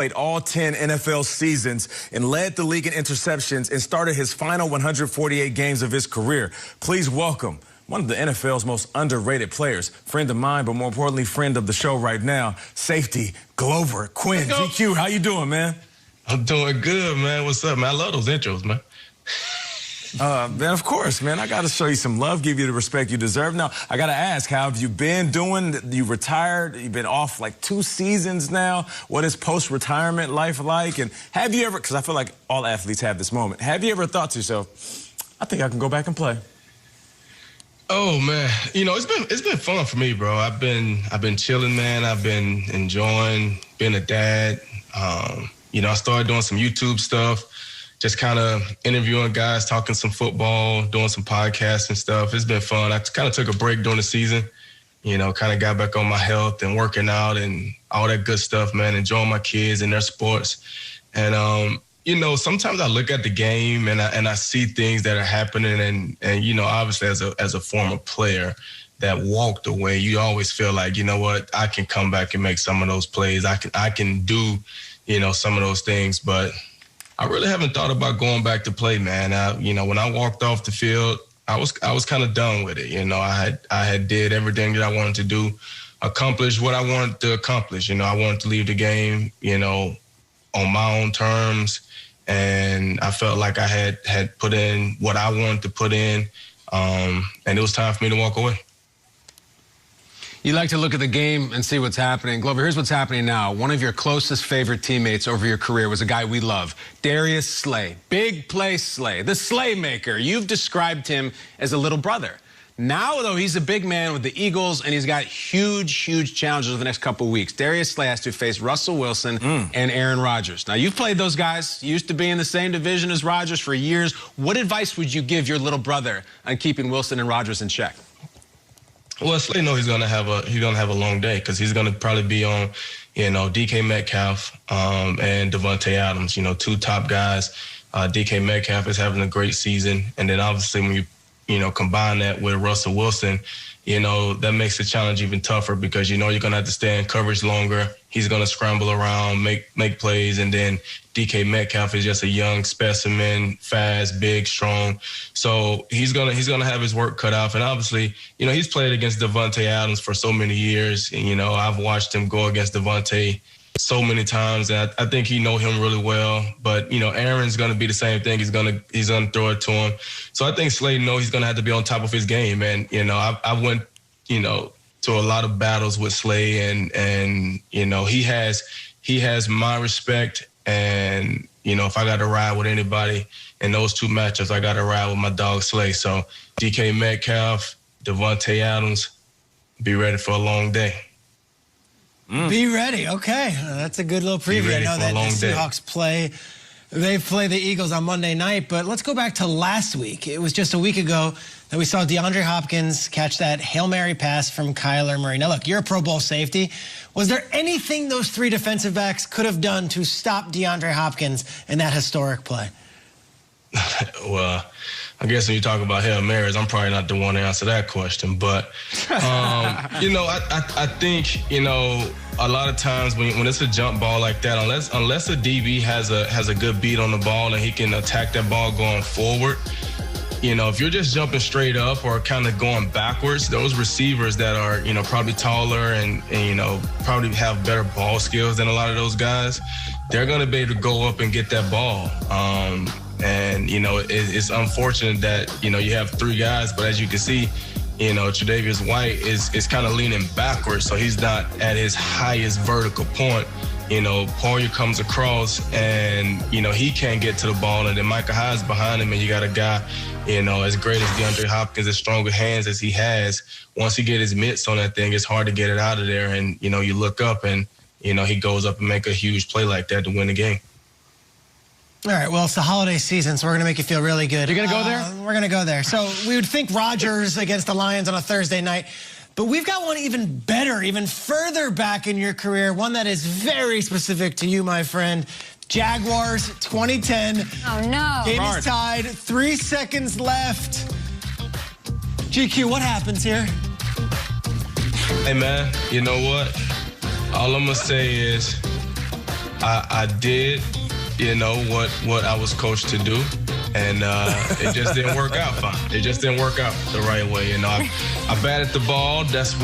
played all 10 NFL seasons and led the league in interceptions and started his final 148 games of his career. Please welcome one of the NFL's most underrated players, friend of mine, but more importantly, friend of the show right now, safety Glover Quin. GQ, how you doing, man? I'm doing good, man. What's up, man? I love those intros, man. Man, of course, man. I got to show you some love, give you the respect you deserve. Now, I got to ask, how have you been doing? You retired. You've been off like 2 seasons now. What is post-retirement life like? And have you ever, because I feel like all athletes have this moment, have you ever thought to yourself, I think I can go back and play? Oh, man. You know, it's been fun for me, bro. I've been chilling, man. I've been enjoying being a dad. You know, I started doing some YouTube stuff. Just kind of interviewing guys, talking some football, doing some podcasts and stuff. It's been fun. I kind of took a break during the season, you know, kind of got back on my health and working out and all that good stuff, man, enjoying my kids and their sports. And, you know, sometimes I look at the game and I see things that are happening and you know, obviously as a former player that walked away, you always feel like, you know what, I can come back and make some of those plays. I can do, you know, some of those things, but I really haven't thought about going back to play, man. You know, when I walked off the field, I was kind of done with it. You know, I had did everything that I wanted to do, accomplished what I wanted to accomplish. You know, I wanted to leave the game, you know, on my own terms, and I felt like I had put in what I wanted to put in, and it was time for me to walk away. You like to look at the game and see what's happening. Glover, here's what's happening now. One of your closest favorite teammates over your career was a guy we love, Darius Slay. Big play Slay, the Slay maker. You've described him as a little brother. Now, though, he's a big man with the Eagles, and he's got huge challenges over the next couple of weeks. Darius Slay has to face Russell Wilson and Aaron Rodgers. Now, you've played those guys. You used to be in the same division as Rodgers for years. What advice would you give your little brother on keeping Wilson and Rodgers in check? Well, Slay knows he's gonna have a long day because he's gonna probably be on, you know, DK Metcalf and Davante Adams. You know, 2 top guys. DK Metcalf is having a great season, and then obviously when you know combine that with Russell Wilson, you know that makes the challenge even tougher because you know you're gonna have to stay in coverage longer. He's gonna scramble around, make plays, and then DK Metcalf is just a young specimen, fast, big, strong. So he's gonna have his work cut out. And obviously, you know, he's played against Davante Adams for so many years. And, you know, I've watched him go against Davante so many times, and I think he know him really well. But, you know, Aaron's gonna be the same thing. He's gonna throw it to him. So I think Slay knows he's gonna have to be on top of his game. And, you know, I went, you know, to a lot of battles with Slay, and you know, he has my respect. And, you know, if I got to ride with anybody in those 2 matchups, I got to ride with my dog Slay. So DK Metcalf, Davante Adams, be ready for a long day. Be ready. Okay. That's a good little preview. I know that the Seahawks play the Eagles on Monday night, but let's go back to last week. It was just a week ago that we saw DeAndre Hopkins catch that Hail Mary pass from Kyler Murray. Now, look, you're a Pro Bowl safety. Was there anything those 3 defensive backs could have done to stop DeAndre Hopkins in that historic play? Well, I guess when you talk about Hail Marys, I'm probably not the one to answer that question. But, you know, I think, you know, a lot of times when it's a jump ball like that, unless a DB has a good beat on the ball and he can attack that ball going forward, you know, if you're just jumping straight up or kind of going backwards, those receivers that are, you know, probably taller and you know, probably have better ball skills than a lot of those guys, they're going to be able to go up and get that ball. And, you know, it's unfortunate that, you know, you have 3 guys, but as you can see, you know, Tre'Davious White is kind of leaning backwards, so he's not at his highest vertical point. You know, Poyer comes across and, you know, he can't get to the ball, and then Micah Hyde's behind him, and you got a guy, you know, as great as DeAndre Hopkins, as strong with hands as he has. Once he get his mitts on that thing, it's hard to get it out of there. And, you know, you look up and, you know, he goes up and make a huge play like that to win the game. All right, well, it's the holiday season, so we're going to make you feel really good. You're going to go there? We're going to go there. So we would think Rodgers against the Lions on a Thursday night, but we've got one even better, even further back in your career, one that is very specific to you, my friend. Jaguars 2010. Oh, no. Game is tied, 3 seconds left. GQ, what happens here? Hey, man, you know what? All I'm going to say is I did, what I was coached to do, and it just didn't work out fine. It just didn't work out the right way. I batted the ball. That's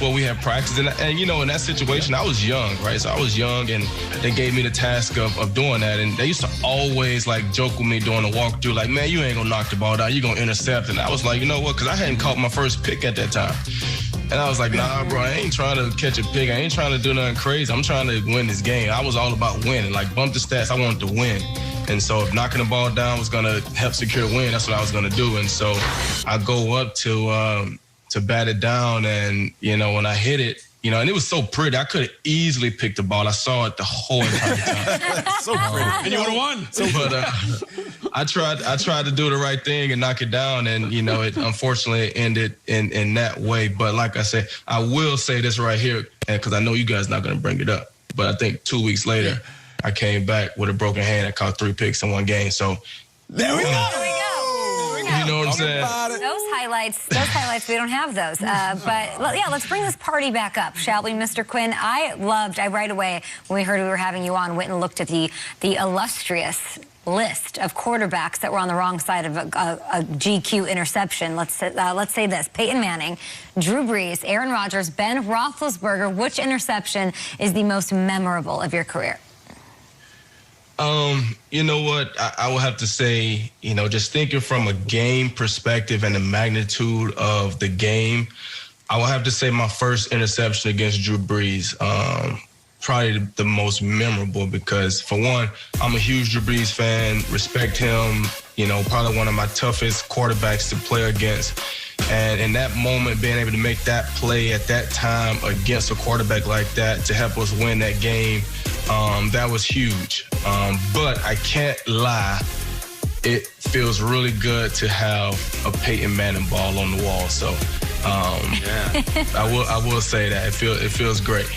what we had practiced. And in that situation, I was young, right? So I was young, and they gave me the task of doing that. And they used to always joke with me during the walkthrough, like, man, you ain't gonna knock the ball down. You gonna intercept. And I was like, you know what? Because I hadn't caught my first pick at that time. And I was like, nah, bro, I ain't trying to catch a pick. I ain't trying to do nothing crazy. I'm trying to win this game. I was all about winning. Bump the stats. I wanted to win. And so if knocking the ball down was going to help secure the win, that's what I was going to do. And so I go up to bat it down. And, when I hit it, and it was so pretty. I could have easily picked the ball. I saw it the whole entire time. So pretty. And you would have won. But I tried to do the right thing and knock it down, and it unfortunately ended in that way. But like I said, I will say this right here, because I know you guys not going to bring it up. But I think 2 weeks later, I came back with a broken hand and caught 3 picks in one game. So there we go. You know what I'm saying? Those highlights, we don't have those. But yeah, let's bring this party back up, shall we, Mr. Quin? I right away, when we heard we were having you on, went and looked at the illustrious list of quarterbacks that were on the wrong side of a GQ interception. Let's say this: Peyton Manning, Drew Brees, Aaron Rodgers, Ben Roethlisberger. Which interception is the most memorable of your career? You know what? I will have to say, just thinking from a game perspective and the magnitude of the game, I will have to say my first interception against Drew Brees, probably the most memorable, because for one, I'm a huge Drew Brees fan, respect him, probably one of my toughest quarterbacks to play against. And in that moment, being able to make that play at that time against a quarterback like that to help us win that game, that was huge. But I can't lie, it feels really good to have a Peyton Manning ball on the wall. So I will say that it feels great.